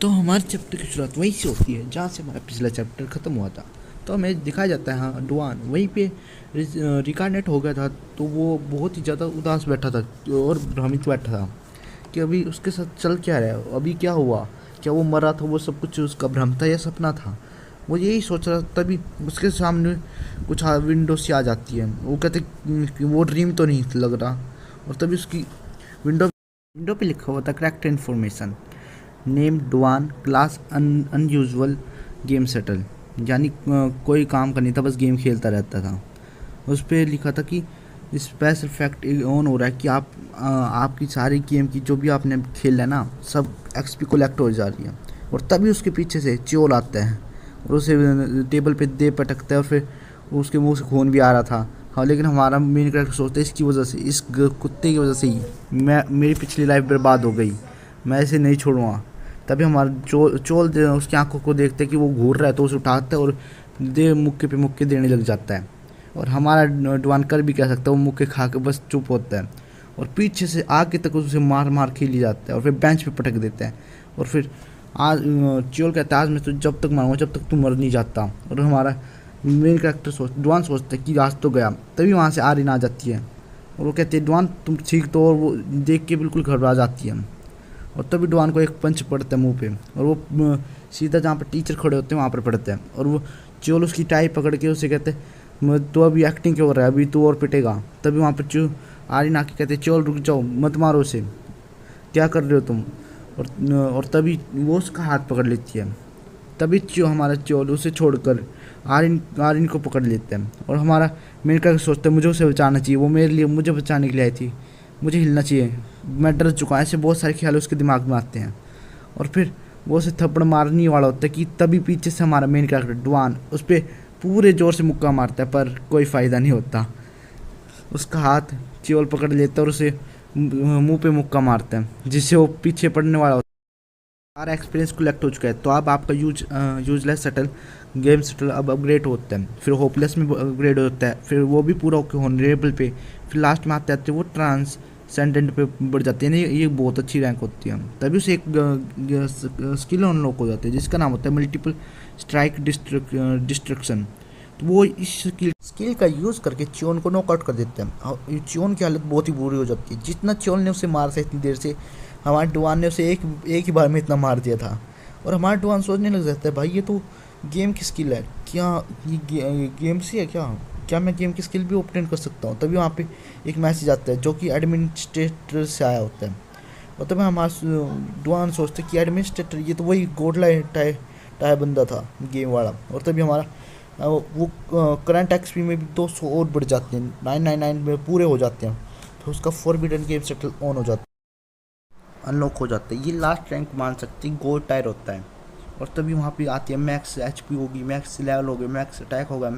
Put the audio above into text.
तो हमारे चैप्टर की शुरुआत वहीं से होती है जहाँ से हमारा पिछला चैप्टर ख़त्म हुआ था। तो हमें दिखाया जाता है हाँ डुआन वहीं पे रिकार्डेट हो गया था। तो वो बहुत ही ज़्यादा उदास बैठा था और भ्रमित बैठा था कि अभी उसके साथ चल क्या रहा है, अभी क्या हुआ, क्या वो मरा था, वो सब कुछ उसका भ्रम था या सपना था। वो यही सोच रहा था, तभी उसके सामने कुछ विंडो सी आ जाती है। वो कहते कि वो ड्रीम तो नहीं लग रहा। और तभी उसकी विंडो विंडो पे लिखा हुआ था correct information, name Duan, class unusual, game settle. यानी कोई काम का नहीं था, बस गेम खेलता रहता था। उस पर लिखा था कि स्पेशल फैक्ट ऑन हो रहा है कि आपकी सारी गेम की जो भी आपने खेला है ना, सब एक्सपी कलेक्ट हो जा रही है। और तभी उसके पीछे से च्योल आता है और उसे टेबल पे दे पटकता है और फिर उसके मुंह से खून भी आ रहा था। हाँ, लेकिन हमारा मेन कैरेक्टर सोचता है इसकी वजह से, इस कुत्ते की वजह से ही मेरी पिछली लाइफ बर्बाद हो गई, मैं इसे नहीं छोड़ूंगा। तभी हमारा चोल उसकी आंखों को देखते कि वो घूर रहा है तो उसे उठाता है और दे मुक्के पे मुक्के देने लग जाता है। और हमारा डुआन कर भी कह सकता है, वो मुक्के खा के बस चुप होता है और पीछे से आगे तक उसे मार मार खेली जाता है और फिर बेंच पे पटक देता है। और फिर आज चोल कहता है आज मैं तो जब तक मारूंगा जब तक तू मर नहीं जाता। और हमारा मेन कैरेक्टर डुआन सोचता है कि आज तो गया। तभी वहाँ से आर्यन आ जाती है और वो कहते हैं डुआन तुम ठीक तो, और वो देख के बिल्कुल घबरा जाती है। और तभी डुआन को एक पंच पड़ता है मुंह पे और वो सीधा जहाँ पर टीचर खड़े होते हैं वहाँ पर पड़ता है। और वो चोल उसकी टाई पकड़ के उसे कहते तो अभी एक्टिंग क्यों कर रहा है, अभी तू और पिटेगा। तभी वहाँ पर आर्यन आके कहते चोल रुक जाओ, मत मारो उसे, क्या कर रहे हो तुम। और तभी वो उसका हाथ पकड़ लेती है। तभी हमारा चोल उसे छोड़कर आर्यन आर्यन को पकड़ लेते हैं। और हमारा मेन का सोचता है मुझे उसे बचाना चाहिए, वो मेरे लिए मुझे बचाने के लिए आई थी, मुझे हिलना चाहिए, मैं डर चुका हूँ। ऐसे बहुत सारे ख्याल उसके दिमाग में आते हैं। और फिर वो उसे थप्पड़ मारने वाला होता है कि तभी पीछे से हमारा मेन कैरेक्टर डुआन उस पर पूरे ज़ोर से मुक्का मारता है, पर कोई फ़ायदा नहीं होता। उसका हाथ चोल पकड़ लेता है और उसे मुंह पे मुक्का मारता है, जिससे वो पीछे पड़ने वाला होता है। सारा एक्सपीरियंस कलेक्ट हो चुका है, तो अब आपका यूजलेस सेटल गेम सेटल अब अपग्रेड होता है, फिर होपलेस में अपग्रेड होता है, फिर वो भी पूरा होकर होनरेबल पे, फिर लास्ट में आते आते वो ट्रांससेंडेंट पे बढ़ जाती है। ये बहुत अच्छी रैंक होती है। तभी उसे एक स्किल अनलॉक हो जाती है जिसका नाम होता है मल्टीपल स्ट्राइक डिस्ट्रक्शन। तो वो इस स्किल का यूज़ करके च्योन को नॉकआउट कर देते हैं और च्योन की हालत बहुत ही बुरी हो जाती है। जितना च्योन ने उसे मारा था इतनी देर से, हमारे डुआन ने उसे एक ही बार में इतना मार दिया था। और हमारा डुआन सोचने लग जाता है भाई ये तो गेम की स्किल है क्या, ये गेम से है क्या, क्या मैं गेम की स्किल भी ऑब्टेन कर सकता हूँ। तभी वहाँ पे एक मैसेज आता है जो कि एडमिनिस्ट्रेटर से आया होता है। और तभी हमारा डुआन सोचते कि एडमिनिस्ट्रेटर ये तो वही गोडला टाई टाई बंदा था गेम वाला। और तभी हमारा वो करंट एक्सपी में भी 200 और बढ़ जाते हैं, 999 में पूरे हो जाते हैं। तो उसका फॉरबिडन गेम सेटल ऑन हो जाता है, अनलॉक हो जाता है। ये लास्ट रैंक मान सकते हैं, गोल्ड टायर होता है। और तभी वहाँ पे आती है मैक्स एचपी होगी, मैक्स लेवल होगी, मैक्स अटैक होगा।